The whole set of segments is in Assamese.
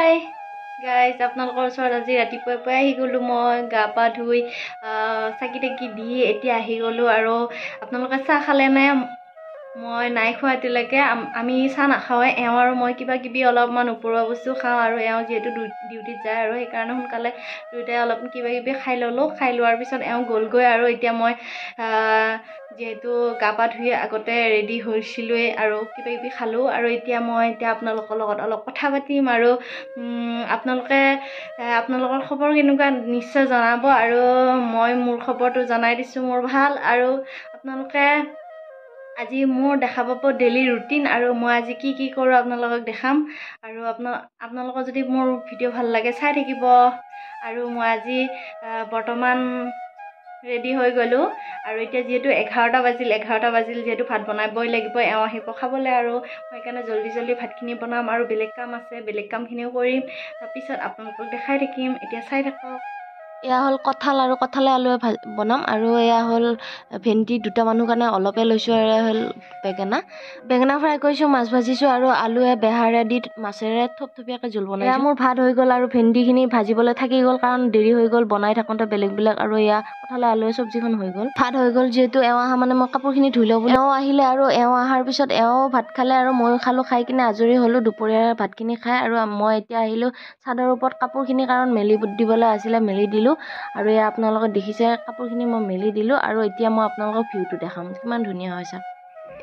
হাই গাইজ, আপোনালোকৰ ওচৰত আজি ৰাতিপুৱাৰ পৰাই আহি গ'লোঁ। মই গা পা ধুই চাকি তাকি দি এতিয়া আহি গ'লোঁ। আৰু আপোনালোকে চাহ খালে নে? মই নাই খোৱা এতিয়ালৈকে। আমি চাহ নাখাওঁৱে। এওঁ আৰু মই কিবা কিবি অলপমান ওপৰুৱা বস্তু খাওঁ, আৰু এওঁ যিহেতু ডিউটিত যায় আৰু সেইকাৰণে সোনকালে দুয়োটাই অলপ কিবা কিবি খাই ল'লোঁ। খাই লোৱাৰ পিছত এওঁ গ'লগৈ, আৰু এতিয়া মই যিহেতু গা পা ধুই আগতে ৰেডি হৈছিলোঁৱেই আৰু কিবা কিবি খালোঁ। আৰু এতিয়া আপোনালোকৰ লগত অলপ কথা পাতিম। আৰু আপোনালোকৰ খবৰ কেনেকুৱা নিশ্চয় জনাব, আৰু মই মোৰ খবৰটো জনাই দিছোঁ, মোৰ ভাল। আৰু আপোনালোকে আজি মোৰ দেখা পাব ডেইলি ৰুটিন, আৰু মই আজি কি কি কৰোঁ আপোনালোকক দেখাম। আৰু আপোনালোকৰ যদি মোৰ ভিডিঅ' ভাল লাগে চাই থাকিব। আৰু মই আজি বৰ্তমান ৰেডি হৈ গ'লোঁ, আৰু এতিয়া যিহেতু 11টা বাজিল যিহেতু ভাত বনাবই লাগিব, এওঁ আহিব খাবলৈ। আৰু মই সেইকাৰণে জল্দি ভাতখিনি বনাম, আৰু বেলেগ কাম আছে, বেলেগ কামখিনিও কৰিম। তাৰপিছত আপোনালোকক দেখাই থাকিম। এতিয়া চাই থাকক। এয়া হ'ল কঁঠাল, আৰু কঁঠালে আলুৱে বনাম। আৰু এয়া হ'ল ভেন্দি, দুটা মানুহ কাৰণে অলপে লৈছোঁ। আৰু এয়া হ'ল বেঙেনা ফ্ৰাই কৰিছোঁ, মাছ ভাজিছোঁ, আৰু আলুৱে বেহাৰে দি মাছেৰে থপথপীয়াকৈ জোল বনাইছোঁ। এয়া মোৰ ভাত হৈ গ'ল, আৰু ভেন্দিখিনি ভাজিবলৈ থাকি গ'ল কাৰণ দেৰি হৈ গ'ল বনাই থাকোঁতে বেলেগ। আৰু এয়া কঁঠালে আলুৱে চব্জিখন হৈ গ'ল। ভাত হৈ গ'ল যিহেতু এওঁ অহা মানে মই কাপোৰখিনি ধুই লওঁ বুলি। এওঁ আহিলে, আৰু এওঁ অহাৰ পিছত এওঁ ভাত খালে, আৰু ময়ো খালোঁ। খাই কিনে আজৰি হ'লোঁ দুপৰীয়াৰ ভাতখিনি খাই। আৰু মই এতিয়া আহিলোঁ চাদৰ ওপৰত কাপোৰখিনি, কাৰণ মেলি দিবলৈ আছিলে, মেলি দিলোঁ। আৰু এয়া আপোনালোকে দেখিছে কাপোৰখিনি মই মেলি দিলোঁ। আৰু এতিয়া মই আপোনালোকক ভিউটো দেখাম, কিমান ধুনীয়া হৈছে।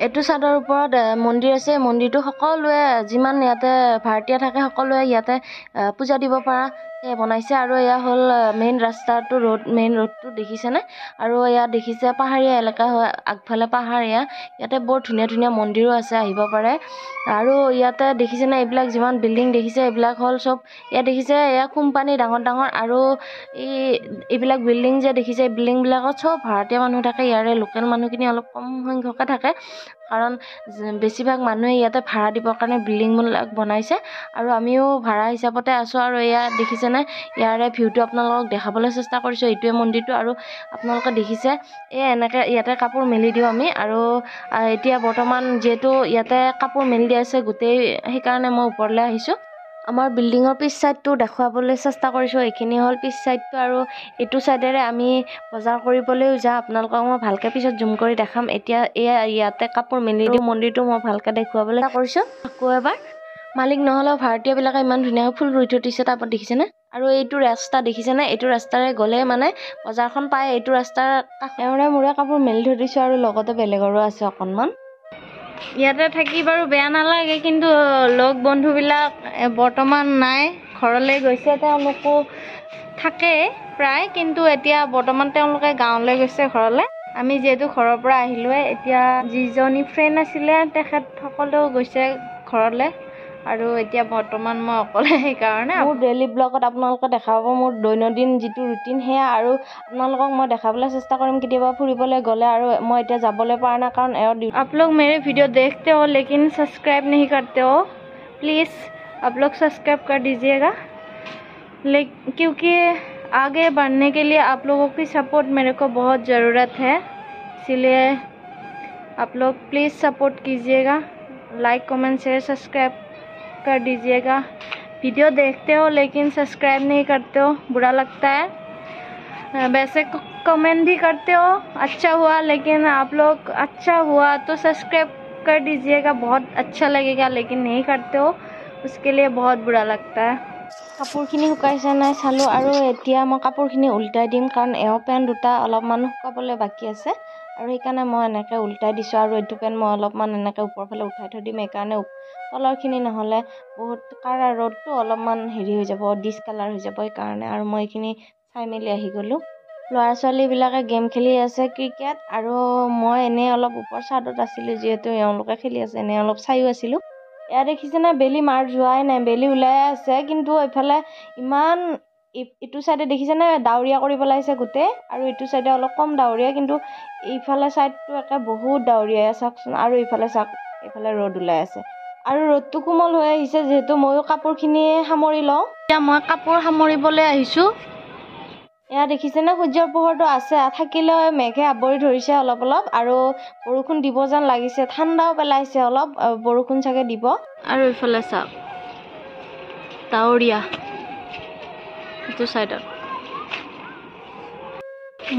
এইটো চাদৰ ওপৰত মন্দিৰ আছে। মন্দিৰটো সকলোৱে যিমান ইয়াতে ভাড়াতীয়া থাকে সকলোৱে ইয়াতে পূজা দিব পৰা বনাইছে। আৰু এয়া হ'ল মেইন ৰাস্তাটো, মেইন ৰোডটো দেখিছেনে? আৰু এয়া দেখিছে পাহাৰীয়া এলেকা হয়, আগফালে পাহাৰ। ইয়াতে বৰ ধুনীয়া ধুনীয়া মন্দিৰো আছে, আহিব পাৰে। আৰু ইয়াতে দেখিছেনে এইবিলাক যিমান বিল্ডিং দেখিছে, এইবিলাক হ'ল চব ইয়াত দেখিছে এয়া কোম্পানী ডাঙৰ ডাঙৰ। আৰু এইবিলাক বিল্ডিং যে দেখিছে, এই বিল্ডিংবিলাকত চব ভাড়াতীয়া মানুহ থাকে। ইয়াৰে লোকেল মানুহখিনি অলপ কম সংখ্যকে থাকে, কাৰণ বেছিভাগ মানুহে ইয়াতে ভাড়া দিবৰ কাৰণে বিল্ডিংবিলাক বনাইছে। আৰু আমিও ভাড়া হিচাপতে আছোঁ। আৰু এয়া দেখিছেনে, ইয়াৰে ভিউটো আপোনালোকক দেখাবলৈ চেষ্টা কৰিছোঁ। এইটোৱে মন্দিৰটো। আৰু আপোনালোকে দেখিছে এনেকৈ ইয়াতে কাপোৰ মেলি দিওঁ আমি। আৰু এতিয়া বৰ্তমান যিহেতু ইয়াতে কাপোৰ মেলি দিয়া আছে গোটেই, সেইকাৰণে মই ওপৰলৈ আহিছোঁ। আমাৰ বিল্ডিঙৰ পিছ চাইডটো দেখুৱাবলৈ চেষ্টা কৰিছোঁ। এইখিনি হ'ল পিছ চাইডটো, আৰু এইটো চাইডেৰে আমি বজাৰ কৰিবলৈও যাওঁ। আপোনালোকক মই ভালকৈ পিছত জুম কৰি দেখাম। এতিয়া ইয়াতে কাপোৰ মেলি দিওঁ। মন্দিৰটো মই ভালকৈ দেখুৱাবলৈ চেষ্টা কৰিছোঁ। আকৌ এবাৰ মালিক নহ'লেও ভাড়াতীয়াবিলাকে ইমান ধুনীয়াকৈ ফুল ৰুই থৈ দিছে, তাৰপৰা দেখিছেনে? আৰু এইটো ৰাস্তা দেখিছেনে? এইটো ৰাস্তাৰে গ'লে মানে বজাৰখন পায়। এইটো ৰাস্তাৰ এওঁৰে মোৰে কাপোৰ মেলি থৈ দিছোঁ, আৰু লগতে বেলেগৰো আছে অকণমান। ইয়াতে থাকি বাৰু বেয়া নালাগে, কিন্তু লগ বন্ধুবিলাক বৰ্তমান নাই, ঘৰলৈ গৈছে। তেওঁলোকো থাকে প্ৰায়, কিন্তু এতিয়া বৰ্তমান তেওঁলোকে গাঁৱলৈ গৈছে ঘৰলৈ। আমি যিহেতু ঘৰৰ পৰা আহিলোঁৱে, এতিয়া যিজনী ফ্ৰেণ্ড আছিলে তেখেতসকলেও গৈছে ঘৰলৈ। আৰু এতিয়া বৰ্তমান মই অকলে, সেইকাৰণে মোৰ ডেইলি ব্লগত আপোনালোকে দেখা পাব মোৰ দৈনন্দিন যিটো ৰুটিন সেয়া। আৰু আপোনালোকক মই দেখাবলৈ চেষ্টা কৰিম কেতিয়াবা ফুৰিবলৈ গ'লে। আৰু মই এতিয়া যাবলৈ পৰা নাই কাৰণ आप लोग मेरे वीडियो देखते हो लेकिन सब्सक्राइब नहीं करते हो। प्लीज़ आप लोग सब्सक्राइब कर दीजिएगा, क्योंकि आगे बढ़ने के लिए आप लोगों की सपोर्ट मेरे को बहुत ज़रूरत है। इसीलिए आप लोग प्लीज़ सपोर्ट कीजिएगा, लाइक कमेंट शेयर सब्सक्राइब कर दीजिएगा। वीडियो देखते हो लेकिन सब्सक्राइब नहीं करते हो, बुरा लगता है। वैसे कमेंट भी करते हो अच्छा हुआ, लेकिन आप लोग अच्छा हुआ तो सब्सक्राइब कर दीजिएगा, बहुत अच्छा लगेगा। लेकिन नहीं करते हो, उसके लिए बहुत बुरा लगता है। কাপোৰখিনি শুকাইছে নাই চালোঁ, আৰু এতিয়া মই কাপোৰখিনি উল্টাই দিম, কাৰণ এওঁ পেণ্ট দুটা অলপমান শুকাবলৈ বাকী আছে। আৰু সেইকাৰণে মই এনেকৈ উল্টাই দিছোঁ। আৰু এইটো পেণ্ট মই অলপমান এনেকৈ ওপৰ ফালে উঠাই থৈ দিম, সেইকাৰণে তলৰখিনি নহ'লে বহুত কাঢ়া ৰ'দটো অলপমান হেৰি হৈ যাব, ডিছকালাৰ হৈ যাব, সেইকাৰণে। আৰু মই এইখিনি চাই মেলি আহি গ'লোঁ। ল'ৰা ছোৱালীবিলাকে গেম খেলি আছে ক্ৰিকেট, আৰু মই এনেই অলপ ওপৰ চাদত আছিলোঁ, যিহেতু এওঁলোকে খেলি আছে, এনেই অলপ চাইও আছিলোঁ। এয়া দেখিছেনে, বেলি মাৰ যোৱাই নাই, বেলি ওলাই আছে, কিন্তু এইফালে ইমান ইটো চাইডে দেখিছেনে ডাৱৰীয়া কৰি পেলাইছে গোটেই। আৰু ইটো চাইডে অলপ কম ডাৱৰীয়া, কিন্তু এইফালে চাইডটো একে বহুত ডাৱৰীয়া চাওকচোন। আৰু ইফালে চাওক, এইফালে ৰ'দ ওলাই আছে, আৰু ৰ'দটো কোমল হৈ আহিছে। যিহেতু ময়ো কাপোৰখিনি সামৰি লওঁ, এতিয়া মই কাপোৰ সামৰিবলৈ আহিছোঁ। এয়া দেখিছেনে, সূৰ্যৰ পোহৰটো আছে, থাকিলেও মেঘে আৱৰি ধৰিছে অলপ অলপ, আৰু বৰষুণ দিব যেন লাগিছে, ঠাণ্ডাও পেলাইছে অলপ, বৰষুণ চাগে দিব। আৰু ইফালে চাওক, ডাৱৰীয়া এইটো চাইডত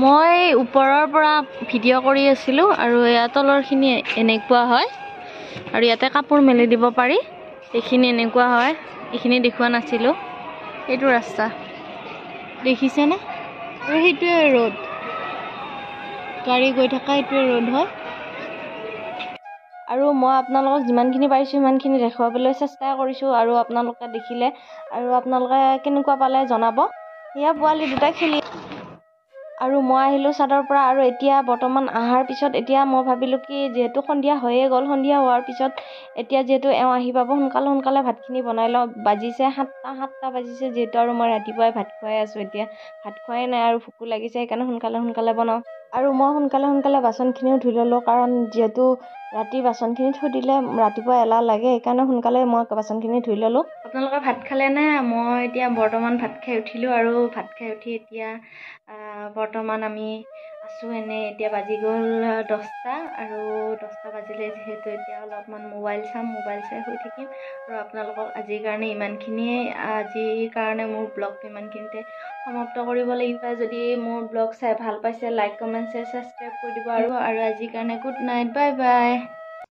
মই ওপৰৰ পৰা ভিডিঅ' কৰি আছিলোঁ আৰু এয়া তলৰখিনি এনেকুৱা হয় আৰু ইয়াতে কাপোৰ মেলি দিব পাৰি এইখিনি এনেকুৱা হয় এইখিনি দেখুওৱা নাছিলোঁ এইটো ৰাস্তা দেখিছেনে আৰু সেইটোৱে ৰোড গাড়ী গৈ থকা এইটোৱে ৰোড হয় আৰু মই আপোনালোকক যিমানখিনি পাৰিছোঁ সিমানখিনি দেখুৱাবলৈ চেষ্টা কৰিছোঁ আৰু আপোনালোকে দেখিলে আৰু আপোনালোকে কেনেকুৱা পালে জনাব সেয়া পোৱালি দুটা খেলি আৰু মই আহিলোঁ ছাদৰ পৰা আৰু এতিয়া বৰ্তমান অহাৰ পিছত এতিয়া মই ভাবিলোঁ কি যিহেতু সন্ধিয়া হৈয়ে গ'ল সন্ধিয়া হোৱাৰ পিছত এতিয়া যিহেতু এওঁ আহি পাব সোনকালে ভাতখিনি বনাই লওঁ বাজিছে 7টা বাজিছে যিহেতু আৰু মই ৰাতিপুৱাই ভাত খুৱাই আছোঁ এতিয়া ভাত খোৱাই নাই আৰু ভোকো লাগিছে সেইকাৰণে সোনকালে বনাওঁ আৰু মই সোনকালে বাচনখিনিও ধুই ল'লোঁ কাৰণ যিহেতু ৰাতি বাচনখিনি থৈ দিলে ৰাতিপুৱা এলাহ লাগে সেইকাৰণে সোনকালে মই বাচনখিনি ধুই ল'লোঁ আপোনালোকে ভাত খালেনে মই এতিয়া বৰ্তমান ভাত খাই উঠিলোঁ আৰু ভাত খাই উঠি এতিয়া বৰ্তমান আমি আছোঁ এনেই এতিয়া বাজি গ'ল 10টা আৰু 10টা বাজিলে যিহেতু এতিয়া অলপমান মোবাইল চাই শুই থাকিম আৰু আপোনালোকক আজিৰ কাৰণে ইমানখিনিয়ে আজিৰ কাৰণে মোৰ ব্লগটো ইমানখিনিতে সমাপ্ত কৰিব লাগিব যদি মোৰ ব্লগ চাই ভাল পাইছে লাইক কমেণ্ট শ্বেয়াৰ ছাবস্ক্ৰাইব কৰি দিব আৰু আজিৰ কাৰণে গুড নাইট বাই বাই